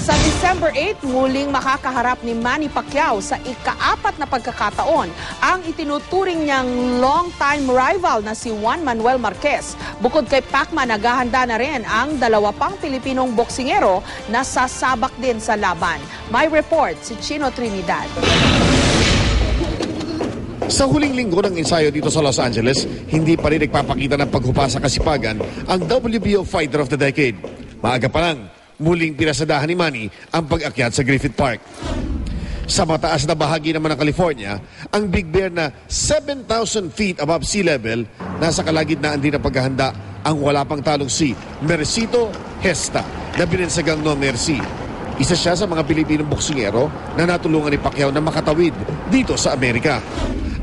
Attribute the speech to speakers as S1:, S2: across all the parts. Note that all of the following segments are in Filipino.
S1: Sa December 8, muling makakaharap ni Manny Pacquiao sa ika-4 na pagkakataon ang itinuturing niyang long-time rival na si Juan Manuel Marquez. Bukod kay Pacman, naghahanda na rin ang 2 pang Pilipinong boksingero na sasabak din sa laban. May report si Chino Trinidad.
S2: Sa huling linggo ng ensayo dito sa Los Angeles, hindi pa rin nagpapakita ng paghupa sa kasipagan ang WBO Fighter of the Decade. Maaga pa lang, muling pinasadahan ni Manny ang pag-akyat sa Griffith Park. Sa mataas na bahagi naman ng California, ang Big Bear na 7,000 feet above sea level, nasa kalagitnaan din ng paghahanda ang wala pang talong si Mercito Gesta na binansagang No Mercy. Isa siya sa mga Pilipinong boksingero na natulungan ni Pacquiao na makatawid dito sa Amerika.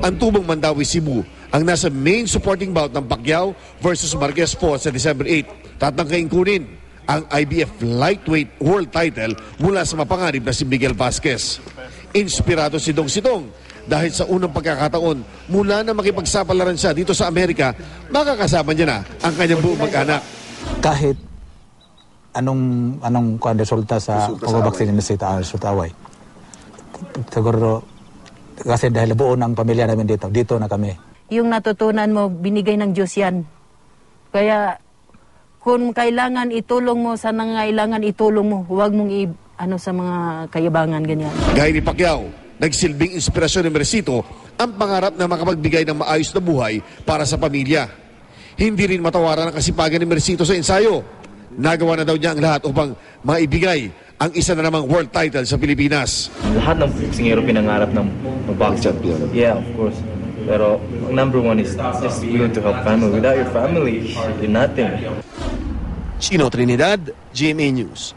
S2: Ang tubong Mandawi Cebu ang nasa main supporting bout ng Pacquiao versus Marquez po sa December 8. Tatangkain kunin ang IBF lightweight world title mula sa mapanganib na si Miguel Vasquez. Inspirado si Dong Sitong dahil sa unang pagkakataon mula na makipagsapalaran siya dito sa Amerika, makakasama niya na ang kanyang buong mag-anak.
S3: Kahit anong resulta sa pagbabaksin ni Sita Away, siguro kasi dahil buo ng pamilya namin dito na kami.
S4: Yung natutunan mo, binigay ng Diyos yan. Kaya kung kailangan itulong mo sa nangailangan, itulong mo. Huwag mong sa mga kayabangan, ganyan.
S2: Gaya ni Pacquiao, nagsilbing inspirasyon ni Mercito ang pangarap na makapagbigay ng maayos na buhay para sa pamilya. Hindi rin matawaran ang kasipagan ni Mercito sa ensayo. Nagawa na daw niya ang lahat upang maibigay ang isa na namang world title sa Pilipinas.
S5: Lahat ng boksingero pinangarap ng mag-box champion. Yeah, of course. Pero number one is just willing to help family. Without your family, you're nothing.
S2: Chino Trinidad, GMA News.